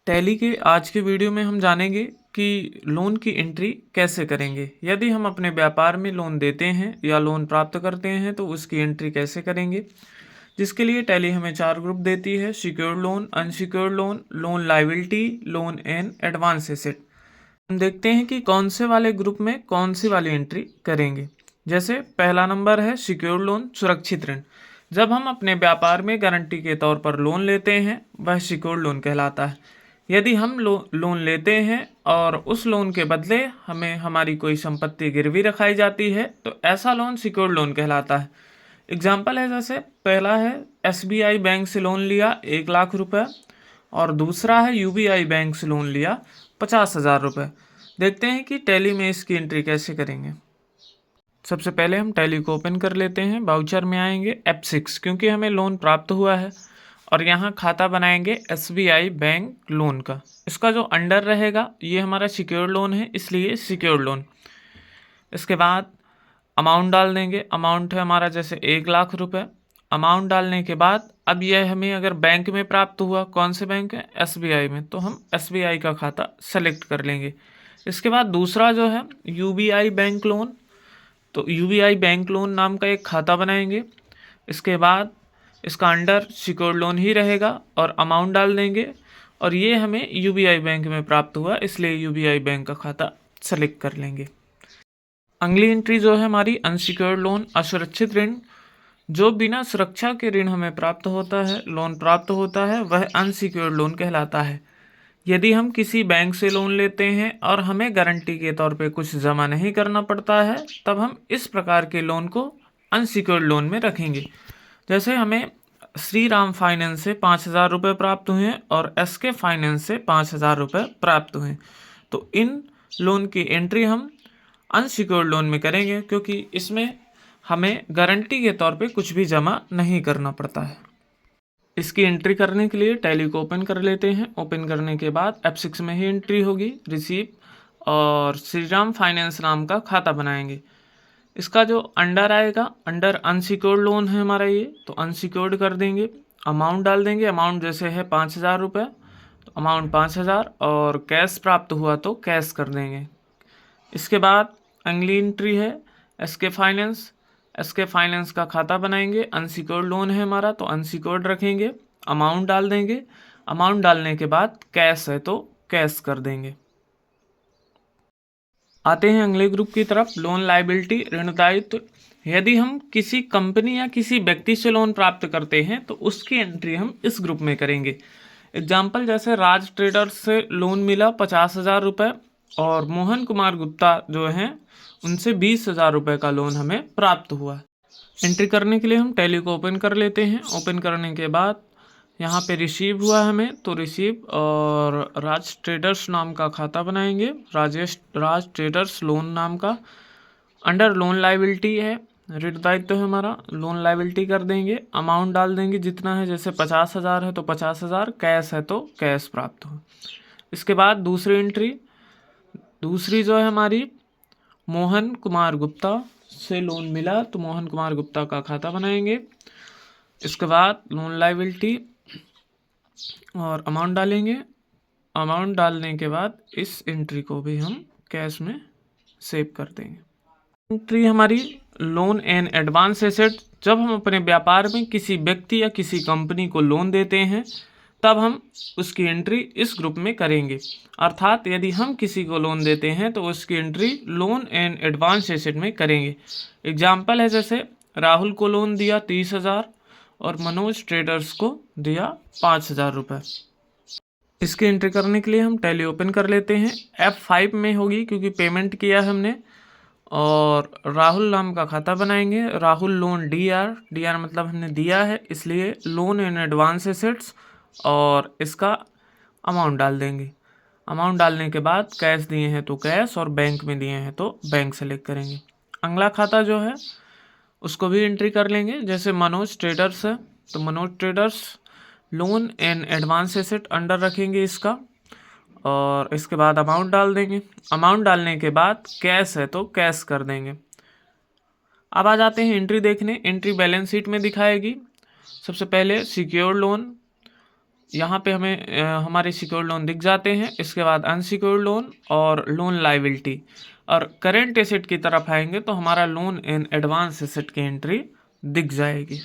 Tally के आज के वीडियो में हम जानेंगे कि लोन की एंट्री कैसे करेंगे। यदि हम अपने व्यापार में लोन देते हैं या लोन प्राप्त करते हैं तो उसकी एंट्री कैसे करेंगे, जिसके लिए टैली हमें 4 ग्रुप देती है: secured loan, unsecured loan, loan liability, loan and advance asset. हम देखते हैं कि कौन से वाले ग्रुप में कौन सी वाली एंट्री करेंगे। जैसे पहला नंबर है सिक्योर्ड लोन, सुरक्षित ऋण। जब हम अपने व्यापार में गारंटी के तौर पर लोन लेते हैं वह सिक्योर्ड लोन कहलाता है। यदि हम लोन लेते हैं और उस लोन के बदले हमें हमारी कोई संपत्ति गिरवी रखाई जाती है तो ऐसा लोन सिक्योर्ड लोन कहलाता है। एग्जाम्पल है, जैसे पहला है SBI बैंक से लोन लिया 1 लाख रुपए और दूसरा है UBI बैंक से लोन लिया 50,000 रुपये। देखते हैं कि टैली में इसकी एंट्री कैसे करेंगे। सबसे पहले हम टैली को ओपन कर लेते हैं। वाउचर में आएंगे F6 क्योंकि हमें लोन प्राप्त हुआ है और यहाँ खाता बनाएंगे SBI बैंक लोन का। इसका जो अंडर रहेगा ये हमारा सिक्योर्ड लोन है, इसलिए सिक्योर्ड लोन। इसके बाद अमाउंट डाल देंगे। अमाउंट है हमारा जैसे 1 लाख रुपए। अमाउंट डालने के बाद अब यह हमें अगर बैंक में प्राप्त हुआ, कौन से बैंक है, SBI में, तो हम SBI का खाता सेलेक्ट कर लेंगे। इसके बाद दूसरा जो है UBI बैंक लोन, तो UBI बैंक लोन नाम का एक खाता बनाएंगे। इसके बाद इसका अंडर सिक्योर्ड लोन ही रहेगा और अमाउंट डाल देंगे और ये हमें UBI बैंक में प्राप्त हुआ, इसलिए UBI बैंक का खाता सेलेक्ट कर लेंगे। अगली एंट्री जो है हमारी अनसिक्योर्ड लोन, असुरक्षित ऋण। जो बिना सुरक्षा के ऋण हमें प्राप्त होता है, लोन प्राप्त होता है, वह अनसिक्योर्ड लोन कहलाता है। यदि हम किसी बैंक से लोन लेते हैं और हमें गारंटी के तौर पे कुछ जमा नहीं करना पड़ता है तब हम इस प्रकार के लोन को अनसिक्योर्ड लोन में रखेंगे। जैसे हमें श्री राम फाइनेंस से 5,000 रुपये प्राप्त हुए और SK फाइनेंस से 5,000 रुपये प्राप्त हुए, तो इन लोन की एंट्री हम अनसिक्योर्ड लोन में करेंगे क्योंकि इसमें हमें गारंटी के तौर पे कुछ भी जमा नहीं करना पड़ता है। इसकी एंट्री करने के लिए टैली को ओपन कर लेते हैं। ओपन करने के बाद F6 में ही एंट्री होगी, रिसीव और श्री राम फाइनेंस नाम का खाता बनाएंगे। इसका जो अंडर आएगा, अंडर अनसिक्योर्ड लोन है हमारा ये, तो अनसिक्योर्ड कर देंगे। अमाउंट डाल देंगे। अमाउंट जैसे है 5,000 रुपये, तो अमाउंट 5,000 और कैश प्राप्त हुआ तो कैश कर देंगे। इसके बाद अगली एंट्री है SK फाइनेंस। SK फाइनेंस का खाता बनाएंगे। अनसिक्योर्ड लोन है हमारा तो अनसिक्योर्ड रखेंगे। अमाउंट डाल देंगे। अमाउंट डालने के बाद कैश है तो कैश कर देंगे। आते हैं अगले ग्रुप की तरफ, लोन लायबिलिटी, ऋण दायित्व। यदि हम किसी कंपनी या किसी व्यक्ति से लोन प्राप्त करते हैं तो उसकी एंट्री हम इस ग्रुप में करेंगे। एग्जाम्पल जैसे राज ट्रेडर्स से लोन मिला 50,000 रुपये और मोहन कुमार गुप्ता जो हैं उनसे 20,000 रुपये का लोन हमें प्राप्त हुआ। एंट्री करने के लिए हम टैली को ओपन कर लेते हैं। ओपन करने के बाद यहाँ पे रिसीव हुआ हमें, तो रिसीव और राज ट्रेडर्स नाम का खाता बनाएंगे। राज ट्रेडर्स लोन नाम का। अंडर लोन लायबिलिटी है, ऋण दायित्व है हमारा, लोन लायबिलिटी कर देंगे। अमाउंट डाल देंगे जितना है, जैसे 50,000 है तो 50,000, कैश है तो कैश प्राप्त हो। इसके बाद दूसरी जो है हमारी मोहन कुमार गुप्ता से लोन मिला तो मोहन कुमार गुप्ता का खाता बनाएंगे। इसके बाद लोन लायबिलिटी और अमाउंट डालेंगे। अमाउंट डालने के बाद इस एंट्री को भी हम कैश में सेव कर देंगे। एंट्री हमारी लोन एंड एडवांस एसेट। जब हम अपने व्यापार में किसी व्यक्ति या किसी कंपनी को लोन देते हैं तब हम उसकी एंट्री इस ग्रुप में करेंगे। अर्थात यदि हम किसी को लोन देते हैं तो उसकी entry loan and advance asset में करेंगे। एग्जाम्पल है, जैसे राहुल को लोन दिया 30,000 और मनोज ट्रेडर्स को दिया 5,000 रुपये। इसकी एंट्री करने के लिए हम टैली ओपन कर लेते हैं। F5 में होगी क्योंकि पेमेंट किया है हमने, और राहुल नाम का खाता बनाएंगे। राहुल लोन DR मतलब हमने दिया है, इसलिए लोन एंड एडवांस एसेट्स, और इसका अमाउंट डाल देंगे। अमाउंट डालने के बाद कैश दिए हैं तो कैश और बैंक में दिए हैं तो बैंक सेलेक्ट करेंगे। अगला खाता जो है उसको भी एंट्री कर लेंगे। जैसे मनोज ट्रेडर्स है तो Manoj traders loan and advance asset under रखेंगे इसका, और इसके बाद अमाउंट डाल देंगे। अमाउंट डालने के बाद कैश है तो कैश कर देंगे। अब आ जाते हैं एंट्री देखने। एंट्री बैलेंस शीट में दिखाएगी। सबसे पहले सिक्योर्ड लोन, यहाँ पे हमें हमारे सिक्योर्ड लोन दिख जाते हैं। इसके बाद अनसिक्योर्ड लोन और लोन लायबिलिटी और करेंट एसेट की तरफ आएंगे तो हमारा लोन इन एडवांस एसेट की एंट्री दिख जाएगी।